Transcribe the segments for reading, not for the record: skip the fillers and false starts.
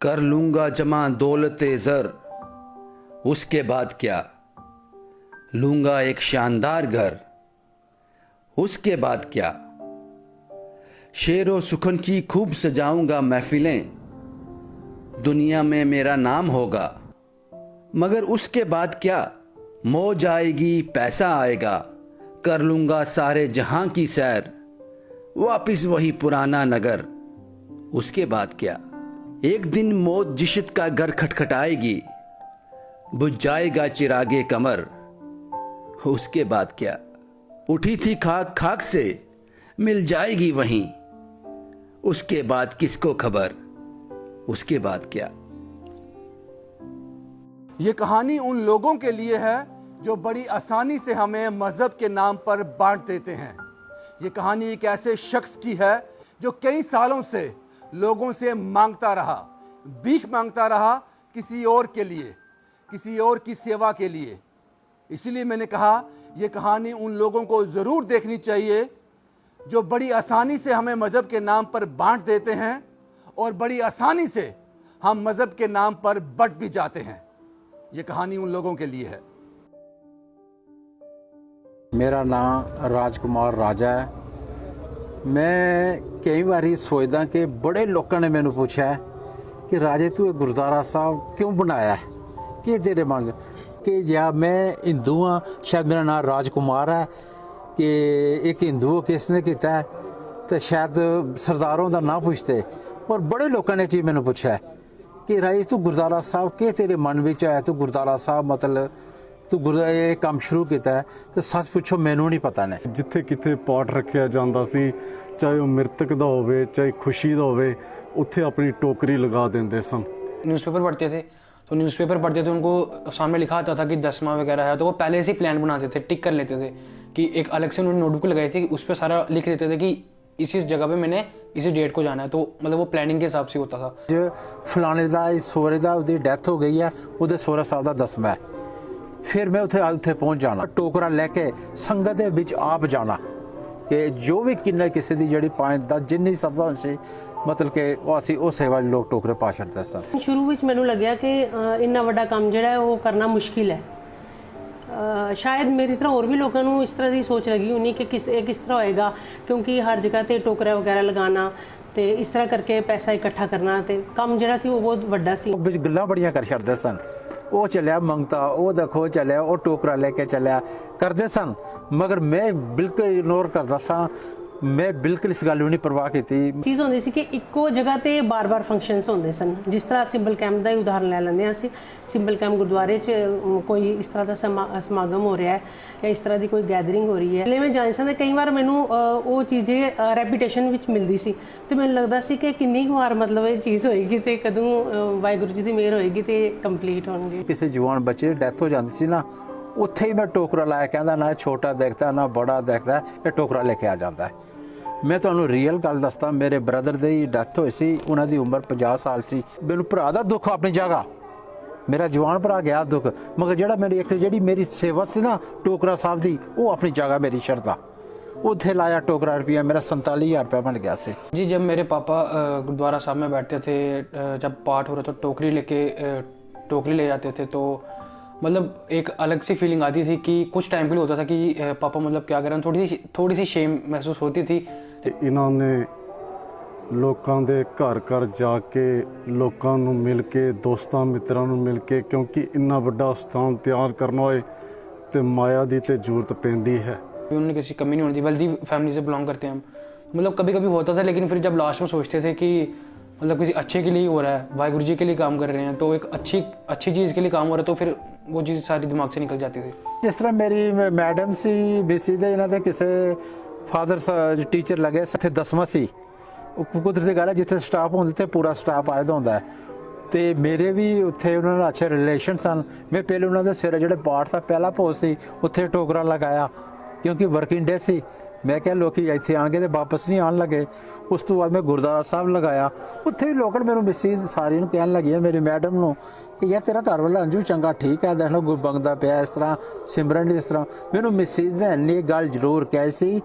कर लूंगा जमा दौलते ज़र, उसके बाद क्या? लूंगा एक शानदार घर, उसके बाद क्या? शेरो सुखन की खूब सजाऊंगा महफिलें, दुनिया में मेरा नाम होगा। मगर उसके बाद क्या? मौज आएगी, पैसा आएगा, कर लूंगा सारे जहां की सैर, वापिस वही पुराना नगर। उसके बाद क्या? एक दिन मौत जिशित का घर खटखटाएगी, बुझ जाएगा चिरागे कमर। उसके बाद क्या? उठी थी खाक खाक से, मिल जाएगी वहीं, उसके बाद किसको खबर? उसके बाद क्या? ये कहानी उन लोगों के लिए है जो बड़ी आसानी से हमें मजहब के नाम पर बांट देते हैं। ये कहानी एक ऐसे शख्स की है जो कई सालों से लोगों से मांगता रहा, भीख मांगता रहा किसी और के लिए, किसी और की सेवा के लिए। इसीलिए मैंने कहा ये कहानी उन लोगों को ज़रूर देखनी चाहिए जो बड़ी आसानी से हमें मज़हब के नाम पर बांट देते हैं और बड़ी आसानी से हम मज़हब के नाम पर बट भी जाते हैं। ये कहानी उन लोगों के लिए है। मेरा नाम राजकुमार राजा है। मैं कई बारी सोचदा कि बड़े लोगों ने मैंने पूछा है कि राजे तू गुरुद्वारा साहब क्यों बनाया है, कि तेरे मन कि या मैं हिंदू हाँ, शायद मेरा नाम राजकुमार है कि एक हिंदू किसने किया है, तो शायद सरदारों का ना पूछते। और बड़े लोगों ने चीज़ मैंने पूछा है कि राजे तू गुरुद्वारा साहब के तेरे मन में आया, तू गुरुद्वारा साहब मतलब तू ये काम शुरू किया है, तो सच पुछो मैनू नहीं पता ने। जिथे किथे पाठ रखिया जांदा सी, चाहे वो मृतक दा होवे चाहे खुशी दा होवे, उत्थे अपनी टोकरी लगा देंदे सन। न्यूज़पेपर पढ़ते थे तो न्यूज़पेपर पढ़ते थे, उनको सामने लिखा आता था कि 10वां वगैरह है, तो वो पहले से ही प्लान बनाते थे, टिक कर लेते थे कि एक अलग से उन्होंने नोटबुक लगाई थी, उस पर सारा लिख देते थे कि इस जगह पे मैंने इसी डेट को जाना है। तो मतलब वो प्लानिंग के हिसाब से होता था। जो फलाने का सोरे का उसकी डेथ हो गई है, वो सोरा साहब का 10वां है, फिर मैं उत्थे पहुँच जाना, टोकरा लैके संगत के विच आप जाना कि जो भी किन्ने किसी की जी 5-10 जिन्नी श्रद्धा सी मतलब कि असी उस सेवा लोग टोकरे पा छड़ते सन। शुरू में मैनू लग्या कि इन्ना वड्डा काम जिहड़ा है वो करना मुश्किल है। शायद मेरी तरह और भी लोगों को इस तरह की सोच लगी होनी कि किस तरह होएगा, क्योंकि हर जगह ते टोकरा वगैरह लगाना ते इस तरह करके पैसा इकट्ठा करना ते काम जिहड़ा थी वो बहुत वड्डा सी। विच गल्लां बड़ियां कर छड़दे सन, वो चलिया मंगता, वो देखो चलिया, वो टोकरा लेके चलिया करते सन, मगर मैं बिल्कुल इग्नोर करता सा। मैं बिल्कुल इस गल नहीं परवाह की चीज़ होंदी सी कि इक्को जगह ते बार-बार फंक्शनस होंदे सन। जिस तरह सिंबल कैंप का उदाहरण ले लेंदे असीं, सिंबल कैंप गुरुद्वारे च कोई इस तरह का समागम हो रहा है या इस तरह की कोई गैदरिंग हो रही है, ले मैं जान सकदा कई बार मैनू वो चीज़ें रैपूटेशन विच मिलदी सी ते मैनू लगदा सी कि किन्नी वार मतलब ये चीज़ होएगी ते कदों वाहिगुरू जी दी मेहर होएगी ते कंप्लीट होणगे। किसी जवान बच्चे की डेथ हो जाती सी ना, उत्थे ही मैं टोकरा लाया, कहता ना छोटा देखता ना बड़ा देखता, ये टोकरा लेके आ जाता है। मैं तुहानू रियल गल दसदा, मेरे ब्रदर की डेथ होई सी, उन्हां दी उम्र 50 साल सी। मैनू भरा दा दुख अपनी जगह, मेरा जवान भरा गया दुख, मगर जिहड़ा मेरी एक जिहड़ी मेरी सेवा सी ना टोकरा साहब दी, वो अपनी जगह मेरी शरदा। उत्थे लाया टोकरा रुपया, मेरा 47,000 रुपया बन गया से जी। जब मेरे पापा गुरुद्वारा साहब में बैठते थे, जब पाठ हो रहा तो टोकरी ले जाते थे, तो मतलब एक अलग सी फीलिंग आती थी कि कुछ टाइम के लिए होता था कि पापा मतलब क्या कर रहे हैं, थोड़ी सी शेम महसूस होती थी। इन्हों ने लोगों के घर घर जाके लोगों को मिल के, दोस्तों मित्रों को मिल के, क्योंकि इन्ना बड़ा स्थान तैयार करना होए तो माया की तो जरूरत पैंदी है। उन्होंने किसी कमी नहीं होती, वेल्दी फैमिली से बिलोंग करते हैं हम, मतलब कभी कभी होता था, लेकिन फिर जब लास्ट में सोचते थे कि मतलब किसी अच्छे के लिए हो रहा है, वाहिगुरू जी के लिए काम कर रहे हैं, तो एक अच्छी चीज़ के लिए काम हो रहा है, तो फिर वो चीज़ सारी दिमाग से निकल जाती थी। जिस तरह मेरी मैडम सी बीसी दे, इन्होंने किसी फादर टीचर लगे इत्थे 10वां सी, कुदरती गल है जिथे स्टाफ होंदे ते पूरा स्टाफ आए दा होंदा है, ते मेरे भी उत्थे उन्होंने अच्छे रिलेशन सन। मैं पहले उन्होंने सिर जो पाठ था पहला भोज सी उत्थे टोकरा लगाया, क्योंकि वर्किंग डे सी। मैं क्या लोग इतने आएंगे तो वापस नहीं आन लगे। उस तो बाद मैं गुरुद्वारा साहब लगाया, उत्थे भी लोग मेरे मिसीज सारी कहन लगी, मेरी मैडम को कि यार तेरा घर वाला अंजू चंगा ठीक है, देख लो गुर मंगदा पिया इस तरह, सिमरन इस तरह। मैनू मिसीज ने इन्नी गल जरूर कही सी,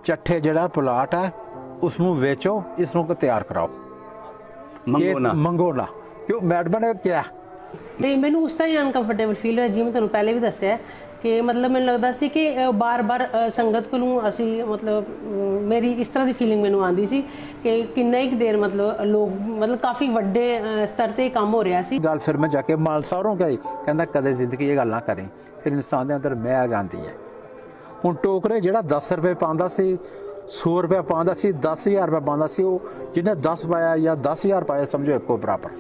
चट्ठे जड़ा प्लाट है उसनों वेचो, इसनों तैयार कराओ, मंगो ना। ਕਿਉਂ ਮੈਡਮ ਨੇ ਕਿਹਾ ਤੇ ਮੈਨੂੰ ਉਸ ਤਰ੍ਹਾਂ ਹੀ ਅਨਕੰਫਰਟੇਬਲ ਫੀਲ ਹੋਇਆ, ਜਿਵੇਂ ਤੁਹਾਨੂੰ ਪਹਿਲੇ ਵੀ ਦੱਸਿਆ ਕਿ ਮਤਲਬ ਮੈਨੂੰ ਲੱਗਦਾ ਸੀ ਕਿ ਬਾਰ-ਬਾਰ ਸੰਗਤ ਕੋਲੋਂ ਅਸੀਂ ਮਤਲਬ ਮੇਰੀ ਇਸ ਤਰ੍ਹਾਂ ਦੀ ਫੀਲਿੰਗ ਮੈਨੂੰ ਆਉਂਦੀ ਸੀ ਕਿ ਕਿੰਨਾ ਹੀ ਦੇਰ ਮਤਲਬ ਲੋਕ ਮਤਲਬ ਕਾਫੀ ਵੱਡੇ ਸਤਰ ਤੇ ਕੰਮ ਹੋ ਰਿਹਾ ਸੀ। ਗੱਲ ਫਿਰ ਮੈਂ ਜਾ ਕੇ ਮਾਲ ਸਾਹਿਬ ਗਈ, ਕਹਿੰਦਾ ਕਦੇ ਜ਼ਿੰਦਗੀ ਇਹ ਗੱਲ ਨਾ ਕਰੀ, ਫਿਰ ਇਨਸਾਨ ਦੇ ਅੰਦਰ ਮੈਂ ਆ ਜਾਂਦੀ ਹੈ। ਹੁਣ ਟੋਕਰੇ ਜਿਹੜਾ 10 ਰੁਪਏ ਪਾਉਂਦਾ ਸੀ, 100 ਰੁਪਏ ਪਾਉਂਦਾ ਸੀ, 10,000 ਰੁਪਏ ਪਾਉਂਦਾ ਸੀ, ਉਹ ਜਿਹਨੇ 10 ਪਾਇਆ ਜਾਂ 10,000 पाया समझो एको बराबर।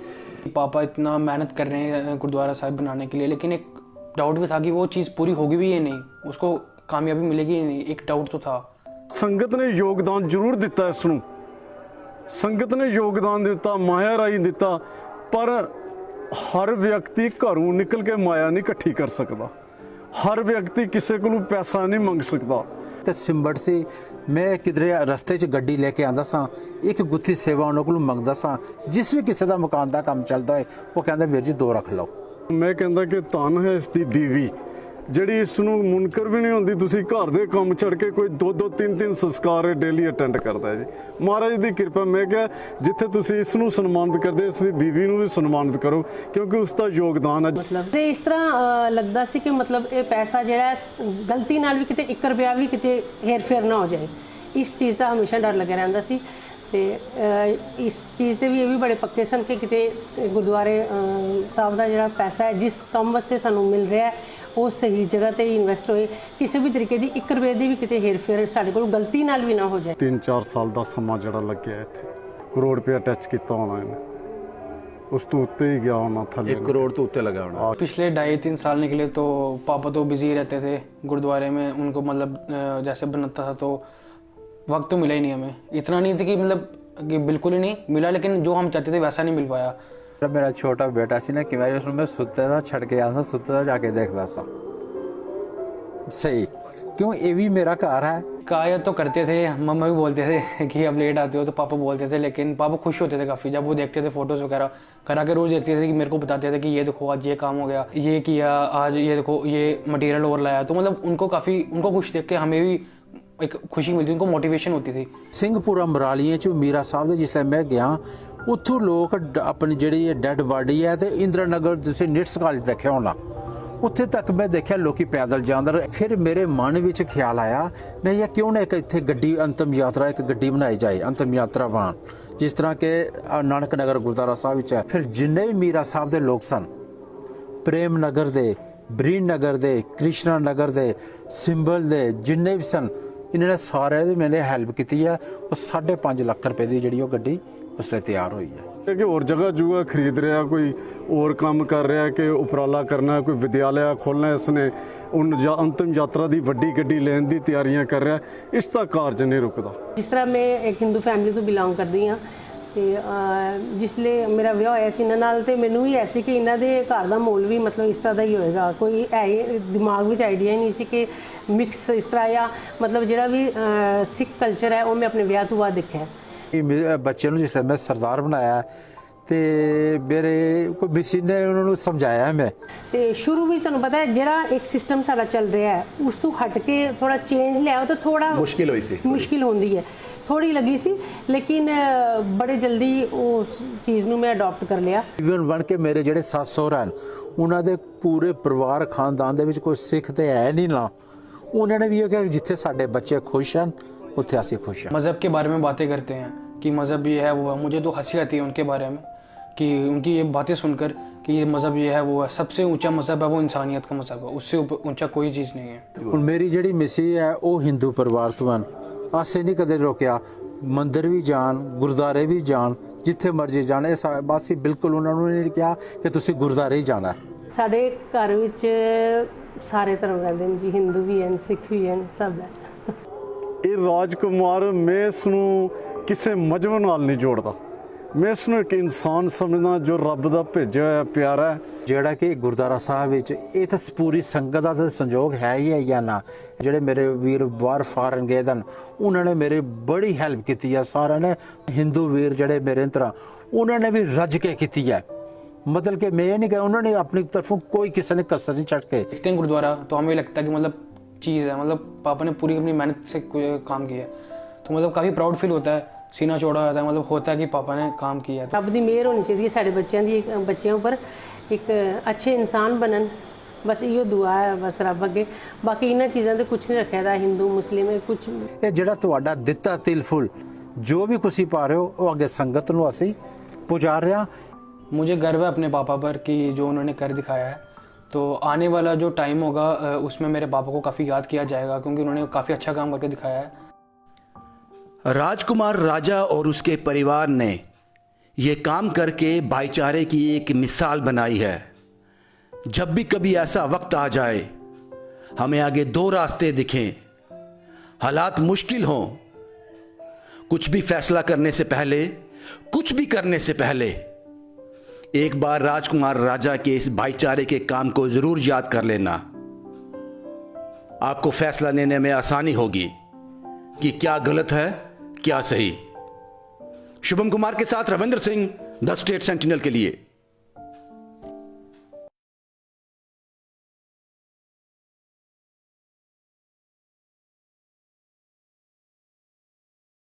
पापा इतना मेहनत कर रहे हैं गुरुद्वारा साहिब बनाने के लिए, लेकिन एक डाउट भी था कि वो चीज़ पूरी होगी भी या नहीं, उसको कामयाबी मिलेगी या नहीं, एक डाउट तो था। ਸੰਗਤ ਨੇ ਯੋਗਦਾਨ ਜ਼ਰੂਰ ਦਿੱਤਾ ਇਸ ਨੂੰ, ਸੰਗਤ ਨੇ ਯੋਗਦਾਨ ਦਿੱਤਾ, ਮਾਇਆ ਰਾਹੀਂ ਦਿੱਤਾ, ਪਰ ਹਰ ਵਿਅਕਤੀ ਘਰੋਂ ਨਿਕਲ ਕੇ ਮਾਇਆ ਨਹੀਂ ਇਕੱਠੀ ਕਰ ਸਕਦਾ, ਹਰ ਵਿਅਕਤੀ ਕਿਸੇ ਕੋਲੋਂ ਪੈਸਾ ਨਹੀਂ ਮੰਗ ਸਕਦਾ। ਤੇ ਸਿੰਬੜ ਸੀ, ਮੈਂ ਕਿਧਰੇ ਰਸਤੇ 'ਚ ਗੱਡੀ ਲੈ ਕੇ ਆਂਦਾ ਸਾਂ, ਇੱਕ ਗੁੱਥੀ ਸੇਵਾ ਉਹਨਾਂ ਕੋਲੋਂ ਮੰਗਦਾ ਸਾਂ, ਜਿਸ ਵੀ ਕਿਸੇ ਦਾ ਮਕਾਨ ਦਾ ਕੰਮ ਚੱਲਦਾ ਹੋਏ ਉਹ ਕਹਿੰਦਾ ਵੀਰ ਜੀ 2 ਰੱਖ ਲਓ। ਮੈਂ ਕਹਿੰਦਾ ਕਿ ਧੰਨ ਹੈ ਇਸ ਦੀ ਬੀਵੀ ਜਿਹੜੀ ਇਸ ਨੂੰ ਮੁਨਕਰ ਵੀ ਨਹੀਂ ਹੁੰਦੀ। ਤੁਸੀਂ ਘਰ ਦੇ ਕੰਮ ਛੱਡ ਕੇ ਕੋਈ 2-2 3-3 ਸੰਸਕਾਰ ਡੇਲੀ ਅਟੈਂਡ ਕਰਦਾ ਹੈ ਜੀ, ਮਹਾਰਾਜ ਦੀ ਕਿਰਪਾ। ਮੈਂ ਕਿਹਾ ਜਿੱਥੇ ਤੁਸੀਂ ਇਸ ਨੂੰ ਸਨਮਾਨਿਤ ਕਰਦੇ, ਇਸ ਦੀ ਬੀਵੀ ਨੂੰ ਵੀ ਸਨਮਾਨਿਤ ਕਰੋ, ਕਿਉਂਕਿ ਉਸ ਦਾ ਯੋਗਦਾਨ ਹੈ। ਮਤਲਬ ਤੇ ਇਸ ਤਰ੍ਹਾਂ ਲੱਗਦਾ ਸੀ ਕਿ ਮਤਲਬ ਇਹ ਪੈਸਾ ਜਿਹੜਾ ਗਲਤੀ ਨਾਲ ਵੀ ਕਿਤੇ 1 ਰੁਪਿਆ ਵੀ ਕਿਤੇ ਹੇਰ ਫੇਰ ਨਾ ਹੋ ਜਾਏ, ਇਸ ਚੀਜ਼ ਦਾ ਹਮੇਸ਼ਾ ਡਰ ਲੱਗਿਆ ਰਹਿੰਦਾ ਸੀ। ਤੇ ਇਸ ਚੀਜ਼ ਦੇ ਵੀ ਇਹ ਵੀ ਬੜੇ ਪੱਕੇ ਸਨ ਕਿ ਕਿਤੇ ਗੁਰਦੁਆਰੇ ਸਾਹਿਬ ਦਾ ਜਿਹੜਾ ਪੈਸਾ ਹੈ, ਜਿਸ ਕੰਮ ਵਾਸਤੇ ਸਾਨੂੰ ਮਿਲ ਰਿਹਾ ਹੈ, ਉਹ ਸਹੀ ਜਗ੍ਹਾ ਤੇ ਇਨਵੈਸਟ ਹੋਏ, ਕਿਸੇ ਵੀ ਤਰੀਕੇ ਦੀ 1 ਰੁਪਏ ਦੀ ਵੀ ਕਿਤੇ ਹੇਰ ਫੇਰ ਸਾਡੇ ਕੋਲ ਗਲਤੀ ਨਾਲ ਵੀ ਨਾ ਹੋ ਜਾਏ। 3-4 ਸਾਲ ਦਾ ਸਮਾਂ ਜਿਹੜਾ ਲੱਗਿਆ ਇੱਥੇ, ਕਰੋੜ ਰੁਪਇਆ ਟੱਚ ਕੀਤਾ ਹੋਣਾ ਇਹਨੇ, ਉਸ ਤੋਂ ਉੱਤੇ ਹੀ ਗਿਆ ਹੋਣਾ, ਥੱਲੇ 1 करोड़ तो उत्ते लगा होना। पिछले 2.5-3 साल निकले तो पापा तो बिजी रहते थे गुरुद्वारे में, उनको मतलब जैसे बनता था तो वक्त तो मिला ही नहीं हमें, इतना नहीं था कि मतलब कि बिल्कुल ही नहीं मिला, लेकिन जो हम चाहते थे वैसा नहीं मिल पाया। ਮੇਰਾ ਛੋਟਾ ਬੇਟਾ ਸੀ ਨਾ, ਕਿ ਮੈਂ ਉਸਨੂੰ ਮੈਂ ਸੁੱਤੇ ਦਾ ਛੱਡ ਕੇ ਆਉਂਦਾ, ਸੁੱਤੇ ਦਾ ਜਾ ਕੇ ਦੇਖਦਾ ਸਾਂ। ਸਹੀ, क्यों ये भी मेरा घर है। काया तो करते थे, मम्मा भी बोलते थे कि अब लेट आते हो, तो पापा बोलते थे, लेकिन पापा खुश होते थे काफ़ी जब वो देखते थे फ़ोटोज़ वगैरह करा के, रोज़ देखते थे कि मेरे को बताते थे कि ये देखो आज ये काम हो गया, ये किया आज, ये देखो ये मटेरियल और लाया, तो मतलब उनको काफ़ी उनको खुश देख के हमें भी एक खुशी मिलती, उनको मोटिवेशन होती थी। ਸਿੰਘਪੁਰਾ ਮਰਾਲੀਆਂ 'ਚ ਮੀਰਾ ਸਾਹਿਬ ਦੇ ਜਿਸਲੇ ਮੈਂ ਗਿਆ, ਉੱਥੋਂ ਲੋਕ ਆਪਣੀ ਜਿਹੜੀ ਡੈੱਡ ਬਾਡੀ ਹੈ ਤੇ ਇੰਦਰਾ ਨਗਰ ਤੁਸੀਂ ਨਿਟਸ ਕਾਲਜ ਦੇਖਿਆ ਹੋਣਾ, ਉੱਥੇ ਤੱਕ ਮੈਂ ਦੇਖਿਆ ਲੋਕੀ ਪੈਦਲ ਜਾਂਦੇ। ਫਿਰ ਮੇਰੇ ਮਨ ਵਿੱਚ ਖਿਆਲ ਆਇਆ, ਮੈਂ ਇਹ ਕਿਉਂ ਨਾ ਇੱਕ ਇੱਥੇ ਗੱਡੀ ਅੰਤਮ ਯਾਤਰਾ, ਇੱਕ ਗੱਡੀ ਬਣਾਈ ਜਾਏ ਅੰਤਮ ਯਾਤਰਾ ਵਾਹਨ, ਜਿਸ ਤਰ੍ਹਾਂ ਕਿ ਨਾਨਕ ਨਗਰ ਗੁਰਦੁਆਰਾ ਸਾਹਿਬ ਵਿੱਚ ਹੈ। ਫਿਰ ਜਿੰਨੇ ਵੀ ਮੀਰਾ ਸਾਹਿਬ ਦੇ ਲੋਕ ਸਨ, ਪ੍ਰੇਮ ਨਗਰ ਦੇ, ਬਰੀਨ ਨਗਰ ਦੇ, ਕ੍ਰਿਸ਼ਨਾ ਨਗਰ ਦੇ, ਸਿੰਬਲ ਦੇ, ਜਿੰਨੇ ਵੀ ਸਨ, ਇਹਨਾਂ ਨੇ ਸਾਰਿਆਂ ਦੀ ਮੈਨੇ ਹੈਲਪ ਕੀਤੀ ਹੈ। ਉਹ 5.5 ਲੱਖ ਰੁਪਏ ਦੀ ਜਿਹੜੀ ਉਹ ਗੱਡੀ ਉਸ ਲਈ ਤਿਆਰ ਹੋਈ ਹੈ। ਕਿ ਹੋਰ ਜਗ੍ਹਾ ਜੂਗਾ ਖਰੀਦ ਰਿਹਾ, ਕੋਈ ਹੋਰ ਕੰਮ ਕਰ ਰਿਹਾ, ਕਿ ਉਪਰਾਲਾ ਕਰਨਾ, ਕੋਈ ਵਿਦਿਆਲਿਆ ਖੋਲ੍ਹਣਾ, ਇਸਨੇ ਜਾਂ ਅੰਤਮ ਯਾਤਰਾ ਦੀ ਵੱਡੀ ਗੱਡੀ ਲੈਣ ਦੀ ਤਿਆਰੀਆਂ ਕਰ ਰਿਹਾ, ਇਸ ਦਾ ਕਾਰਜ ਨਹੀਂ ਰੁਕਦਾ। ਜਿਸ ਤਰ੍ਹਾਂ ਮੈਂ ਇੱਕ ਹਿੰਦੂ ਫੈਮਿਲੀ ਤੋਂ ਬਿਲੋਂਗ ਕਰਦੀ ਹਾਂ, ਤੇ ਜਿਸਲੇ ਮੇਰਾ ਵਿਆਹ ਹੋਇਆ ਸੀ ਇਹਨਾਂ ਨਾਲ, ਤੇ ਮੈਨੂੰ ਵੀ ਐਸੀ ਕਿ ਇਹਨਾਂ ਦੇ ਘਰ ਦਾ ਮਾਹੌਲ ਵੀ ਮਤਲਬ ਇਸ ਤਰ੍ਹਾਂ ਦਾ ਹੀ ਹੋਏਗਾ, ਕੋਈ ਹੈ ਦਿਮਾਗ ਵਿੱਚ ਆਈਡੀਆ ਹੀ ਨਹੀਂ ਸੀ ਕਿ ਮਿਕਸ ਇਸ ਤਰ੍ਹਾਂ, ਜਾਂ ਮਤਲਬ ਜਿਹੜਾ ਵੀ ਸਿੱਖ ਕਲਚਰ ਹੈ ਉਹ ਮੈਂ ਆਪਣੇ ਵਿਆਹ ਤੋਂ ਬਾਅਦ ਦੇਖਿਆ। ਬੱਚੇ ਨੂੰ ਜਿਸ ਮੈਂ ਸਰਦਾਰ ਬਣਾਇਆ ਤੇ ਮੇਰੇ ਕੋਈ ਮਿਸੀ ਨੇ ਉਹਨਾਂ ਨੂੰ ਸਮਝਾਇਆ ਮੈਂ, ਤੇ ਸ਼ੁਰੂ ਵਿੱਚ ਤੁਹਾਨੂੰ ਪਤਾ ਹੈ ਜਿਹੜਾ ਇੱਕ ਸਿਸਟਮ ਸਾਡਾ ਚੱਲ ਰਿਹਾ ਹੈ ਉਸ ਤੋਂ ਹਟ ਕੇ ਥੋੜਾ ਚੇਂਜ ਲਿਆਓ ਤਾਂ ਥੋੜਾ ਮੁਸ਼ਕਿਲ ਹੋਈ ਸੀ, ਮੁਸ਼ਕਿਲ ਹੁੰਦੀ ਹੈ, ਥੋੜੀ ਲੱਗੀ ਸੀ, ਲੇਕਿਨ ਬੜੇ ਜਲਦੀ ਉਸ ਚੀਜ਼ ਨੂੰ ਮੈਂ ਅਡਾਪਟ ਕਰ ਲਿਆ। ਇਵਨ ਬਣ ਕੇ ਮੇਰੇ ਜਿਹੜੇ ਸੱਸ ਸਹੁਰਾ ਹਨ, ਉਹਨਾਂ ਦੇ ਪੂਰੇ ਪਰਿਵਾਰ ਖਾਨਦਾਨ ਦੇ ਵਿੱਚ ਕੋਈ ਸਿੱਖ ਤੇ ਹੈ ਨਹੀਂ ਨਾ, ਉਹਨਾਂ ਨੇ ਵੀ ਇਹ ਕਿਹਾ ਜਿੱਥੇ ਸਾਡੇ ਬੱਚੇ ਖੁਸ਼ ਹਨ ਉੱਥੇ ਅਸੀਂ खुश हैं। मज़हब के बारे में बातें करते हैं कि मज़हब ये है वो है, मुझे तो हंसी आती है उनके बारे में कि उनकी ये बातें सुनकर कि ये मज़हब ये है वो है, सबसे ऊंचा मज़हब है वो इंसानियत का मज़हब है, उससे ऊंचा कोई चीज़ नहीं है। ਹੁਣ ਮੇਰੀ ਜਿਹੜੀ ਮਿਸੀ ਹੈ ਉਹ ਹਿੰਦੂ ਪਰਿਵਾਰ ਤੋਂ ਹਨ, ਆਸੇ ਨਹੀਂ ਕਦੇ ਰੋਕਿਆ, ਮੰਦਿਰ ਵੀ ਜਾਣ, ਗੁਰਦਾਰੇ ਵੀ ਜਾਣ, ਜਿੱਥੇ ਮਰਜ਼ੀ ਜਾਣ, ਇਹ ਬਸ ਹੀ ਬਿਲਕੁਲ ਉਹਨਾਂ ਨੂੰ ਨਹੀਂ ਕਿਹਾ ਕਿ ਤੁਸੀਂ ਗੁਰਦਾਰੇ ਹੀ ਜਾਣਾ। ਸਾਡੇ ਘਰ ਵਿੱਚ ਸਾਰੇ ਧਰਮ ਰਹਿੰਦੇ ਨੇ ਜੀ, ਹਿੰਦੂ ਵੀ ਹਨ, ਸਿੱਖ ਵੀ ਹਨ, ਸਭ ਹੈ। ਇਹ ਰਾਜਕੁਮਾਰ, ਮੈਂ ਇਸ ਨੂੰ ਕਿਸੇ ਮਜ਼ਹਬ ਨਾਲ ਨਹੀਂ ਜੋੜਦਾ, ਮੈਂ ਇਸ ਨੂੰ ਇੱਕ ਇਨਸਾਨ ਸਮਝਦਾ ਜੋ ਰੱਬ ਦਾ ਭੇਜਿਆ ਹੋਇਆ ਪਿਆਰਾ ਹੈ। ਜਿਹੜਾ ਕਿ ਗੁਰਦੁਆਰਾ ਸਾਹਿਬ ਵਿੱਚ ਇਹ ਤਾਂ ਪੂਰੀ ਸੰਗਤ ਦਾ ਤਾਂ ਸੰਯੋਗ ਹੈ ਹੀ ਹੈ ਜਾਂ ਨਾ। ਜਿਹੜੇ ਮੇਰੇ ਵੀਰ ਬਾਹਰ ਫਾਰਨ ਗਏ ਹਨ, ਉਹਨਾਂ ਨੇ ਮੇਰੀ ਬੜੀ ਹੈਲਪ ਕੀਤੀ ਹੈ, ਸਾਰਿਆਂ ਨੇ। ਹਿੰਦੂ ਵੀਰ ਜਿਹੜੇ ਮੇਰੇ ਤਰ੍ਹਾਂ, ਉਹਨਾਂ ਨੇ ਵੀ ਰੱਜ ਕੇ ਕੀਤੀ ਹੈ, मतलब कि मैं नहीं कहा उन्होंने अपनी तरफों कोई किसी ने कसर नहीं छट के। देखते हैं गुरुद्वारा तो हमें लगता है कि मतलब चीज़ है, मतलब पापा ने पूरी अपनी मेहनत से काम किया है, तो मतलब काफ़ी प्राउड फील होता है सीना चौड़ा हो जाता है, मतलब होता है कि पापा ने काम किया है। ਰੱਬ ਦੀ ਮਿਹਰ ਹੋਣੀ ਚਾਹੀਦੀ ਹੈ ਸਾਡੇ ਬੱਚਿਆਂ ਉੱਪਰ, ਇੱਕ ਅੱਛੇ ਇਨਸਾਨ ਬਣਨ, ਬਸ ਇਹੋ ਦੁਆ ਹੈ ਬਸ ਰੱਬ ਅੱਗੇ। ਬਾਕੀ ਇਹਨਾਂ ਚੀਜ਼ਾਂ ਤੇ ਕੁਝ ਨਹੀਂ ਰੱਖਿਆ ਦਾ, ਹਿੰਦੂ ਮੁਸਲਿਮ ਕੁਝ। ਇਹ ਜਿਹੜਾ ਤੁਹਾਡਾ ਦਿੱਤਾ ਤਿਲ ਫੁੱਲ ਜੋ ਵੀ ਤੁਸੀਂ ਪਾ ਰਹੇ ਹੋ ਉਹ ਅੱਗੇ ਸੰਗਤ ਨੂੰ ਅਸੀਂ ਪੁਜਾ ਰਹੇ ਹਾਂ। मुझे गर्व है अपने पापा पर कि जो उन्होंने कर दिखाया है, तो आने वाला जो टाइम होगा उसमें मेरे पापा को काफ़ी याद किया जाएगा, क्योंकि उन्होंने काफ़ी अच्छा काम करके दिखाया है। राजकुमार राजा और उसके परिवार ने ये काम करके भाईचारे की एक मिसाल बनाई है। जब भी कभी ऐसा वक्त आ जाए, हमें आगे दो रास्ते दिखें, हालात मुश्किल हों, कुछ भी फैसला करने से पहले, कुछ भी करने से पहले एक बार राजकुमार राजा के इस भाईचारे के काम को जरूर याद कर लेना। आपको फैसला लेने में आसानी होगी कि क्या गलत है क्या सही। शुभम कुमार के साथ Ravindra Singh, the state sentinel के लिए।